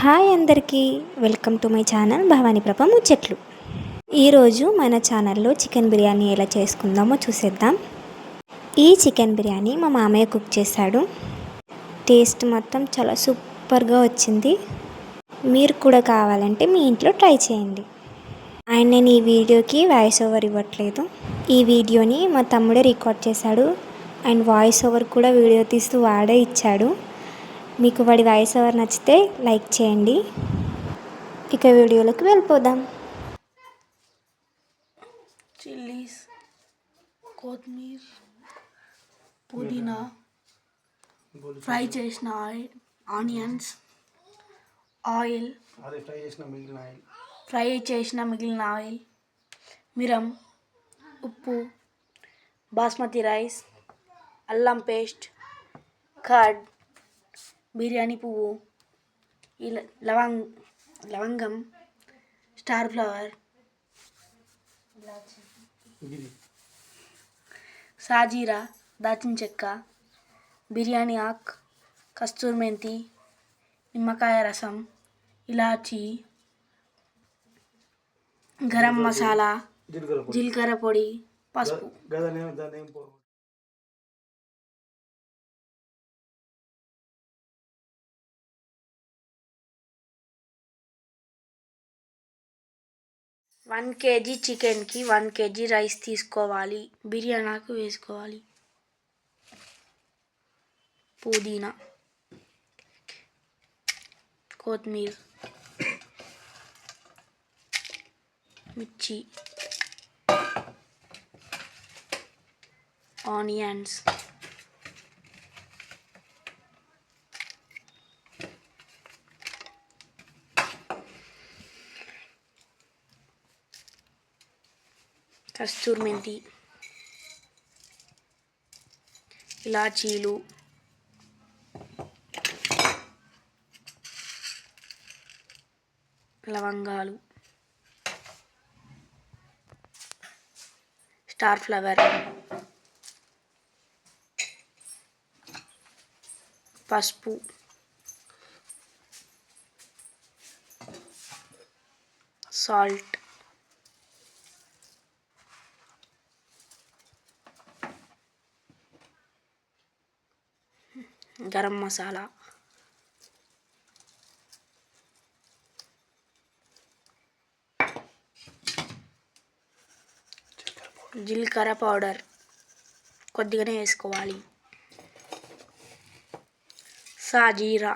Hi అందరికీ, welcome to my channel Bhavani Prabha ముచ్చట్లు. ఈరోజు మన ఛానల్లో చికెన్ బిర్యానీ ఎలా చేసుకుందామో చూసేద్దాం. ఈ చికెన్ బిర్యానీ మా మామయ్య కుక్ చేశాడు. టేస్ట్ మొత్తం చాలా సూపర్గా వచ్చింది. మీరు కూడా కావాలంటే మీ ఇంట్లో ట్రై చేయండి. అండ్ నేను ఈ వీడియోకి వాయిస్ ఓవర్ ఇవ్వట్లేదు. ఈ వీడియోని మా తమ్ముడే రికార్డ్ చేశాడు అండ్ వాయిస్ ఓవర్ కూడా వీడియో తీస్తూ వాడే ఇచ్చాడు. మీకు వాడి వాయిస్ ఓవర్ నచ్చితే లైక్ చేయండి. ఇక వీడియోలోకి వెళ్ళిపోదాం. చిల్లీస్, కొత్తిమీర, పుదీనా, ఫ్రై చేసిన ఆనియన్స్, ఆయిల్, ఫ్రై చేసిన మిగిలిన ఆయిల్, మిరం, ఉప్పు, బాస్మతి రైస్, అల్లం పేస్ట్, కర్డ్, బిర్యానీ పువ్వు, లవంగం, స్టార్ ఫ్లవర్, సాజీరా, దాల్చిన చెక్క, బిర్యానీ ఆకు, కస్తూరి మెంతి, నిమ్మకాయ రసం, ఇలాచీ, గరం మసాలా, జీలకర్ర పొడి, పసుపు. 1 kg చికెన్కి 1 kg రైస్ తీసుకోవాలి. బిర్యానీ ఆకు వేసుకోవాలి. పుదీనా, కొత్తిమీర, మిర్చి, ఆనియన్స్, కస్తూరి మెంతి, ఇలాచీలు, లవంగాలు, స్టార్ ఫ్లవర్, పసుపు, సాల్ట్, గరం మసాలా, జీలకర్ర పౌడర్ కొద్దిగానే వేసుకోవాలి. సాజీరా,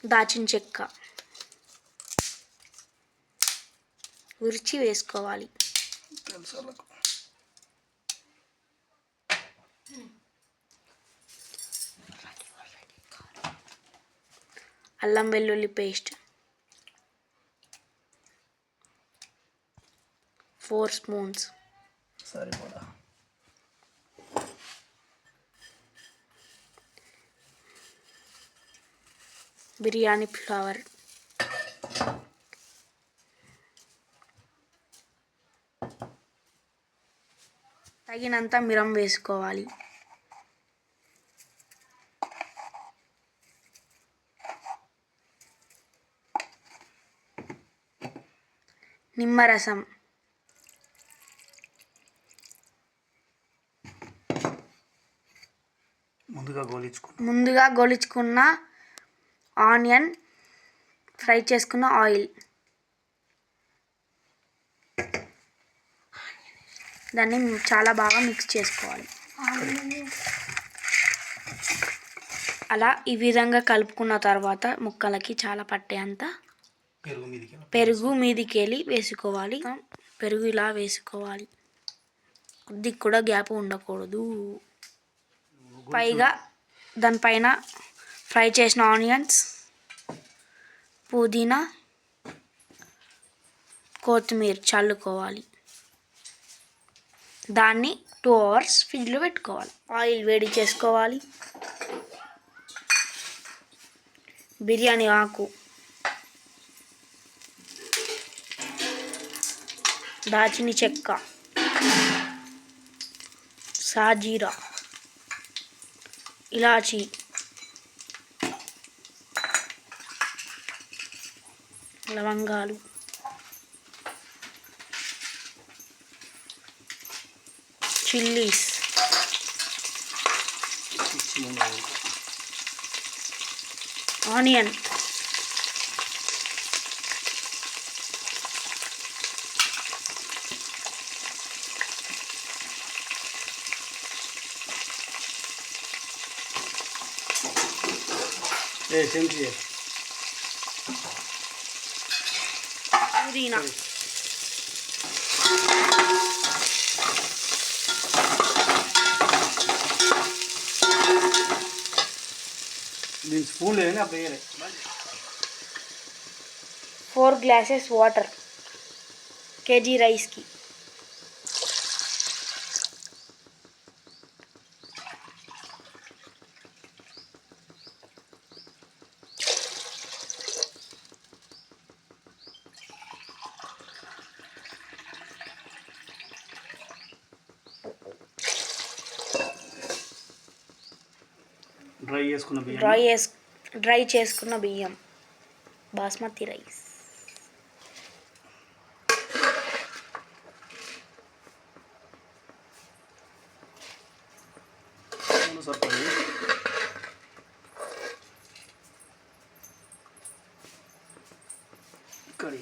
దాల్చిన చెక్క, మిర్చి వేసుకోవాలి. అల్లం వెల్లుల్లి పేస్ట్ 4 స్పూన్స్, సరిపోదా. బిర్యానీ ఫ్లవర్, తగినంత మిరం వేసుకోవాలి. నిమ్మరసం, ముందుగా గోలించుకున్న ఆనియన్, ఫ్రై చేసుకున్న ఆయిల్, దాన్ని చాలా బాగా మిక్స్ చేసుకోవాలి. అలా ఈ విధంగా కలుపుకున్న తర్వాత ముక్కలకి చాలా పట్టేంత పెరుగు మీదికి వెళ్ళి వేసుకోవాలి. పెరుగు ఇలా వేసుకోవాలి. కొద్దిగా కూడా గ్యాప్ ఉండకూడదు. పైగా దానిపైన ఫ్రై చేసిన ఆనియన్స్, పుదీనా, కొత్తిమీర చల్లుకోవాలి. దాన్ని 2 hours ఫ్రిడ్జ్లో పెట్టుకోవాలి. ఆయిల్ వేడి చేసుకోవాలి. బిర్యానీ ఆకు, దాల్చిన చెక్క, సాజీరా, ఇలాచి, లవంగాలు, చిల్లీస్, ఆనియన్, పుదీనా, దీని స్పూన్ లేదని అప్పుడు వేయాలి. 4 గ్లాసెస్ వాటర్ కేజీ రైస్కి. డ్రై చేసుకున్న బియ్యం బాస్మతి రైస్. సరిపోయింది. ఇక్కడ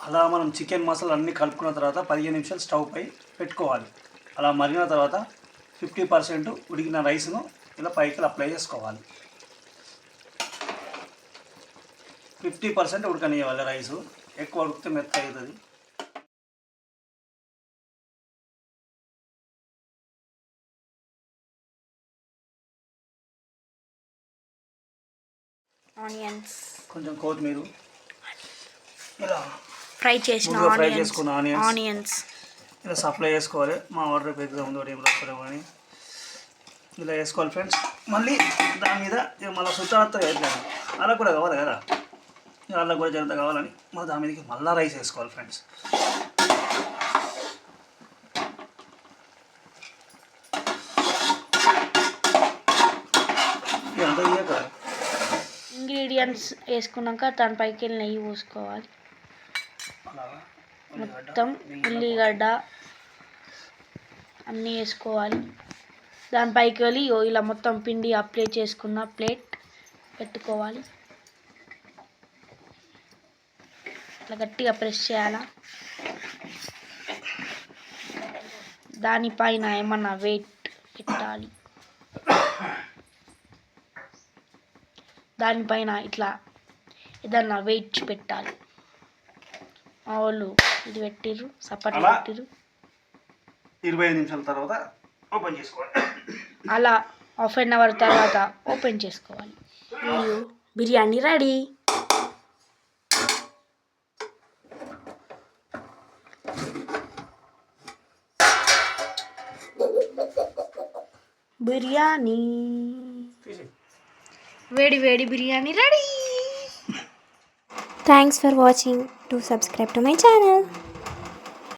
అలా మనం చికెన్ మసాలా అన్నీ కలుపుకున్న తర్వాత 15 నిమిషాలు స్టవ్ పై పెట్టుకోవాలి. అలా మరిగిన తర్వాత 50% ఉడికిన రైస్ను ఇలా పైకి అప్లై చేసుకోవాలి. 50% ఉడకనివ్వాలి. రైసు ఎక్కువ ఉడికితే మెత్త అవుతుంది. ఆనియన్స్, కొంచెం కొత్తిమీర, ఇలా ఫ్రై చేసుకున్న ఆనియన్స్ ఇలా సప్లై చేసుకోవాలి. మా ఆర్డర్ రేపు ఎగ్జామ్ ఉంది, ఏం రాసుకోలేము అని ఇలా వేసుకోవాలి ఫ్రెండ్స్. మళ్ళీ దాని మీద మళ్ళీ సుతానంతా వేద్దాం. అలా కూడా కావాలి కదా, అలా కూడా జనంత కావాలని మళ్ళీ దాని మీదకి మళ్ళీ రైస్ వేసుకోవాలి ఫ్రెండ్స్. ఇదంతా ఇయ్యాక ఇంగ్రీడియంట్స్ వేసుకున్నాక దానిపైకి నెయ్యి పోసుకోవాలి. మొత్తం ఉల్లిగడ్డ అన్నీ వేసుకోవాలి. దానిపైకి వెళ్ళి ఇలా మొత్తం పిండి అప్లై చేసుకున్న ప్లేట్ పెట్టుకోవాలి. ఇట్లా గట్టిగా ప్రెస్ చేయాలా. దానిపైన ఏమన్నా వెయిట్ పెట్టాలి. దానిపైన ఇట్లా ఏదన్నా వెయిట్ పెట్టాలి. మా వాళ్ళు ఇది పెట్టిర్రు, సపరేట్ పెట్టిర్రు. 25 నిమిషాల తర్వాత ఓపెన్ చేసుకోవాలి. అలా హాఫ్ అన్ అవర్ తర్వాత ఓపెన్ చేసుకోవాలి. బిర్యానీ రెడీ. బిర్యానీ, వేడి వేడి biryani ready. Thanks for watching. Do subscribe to my channel.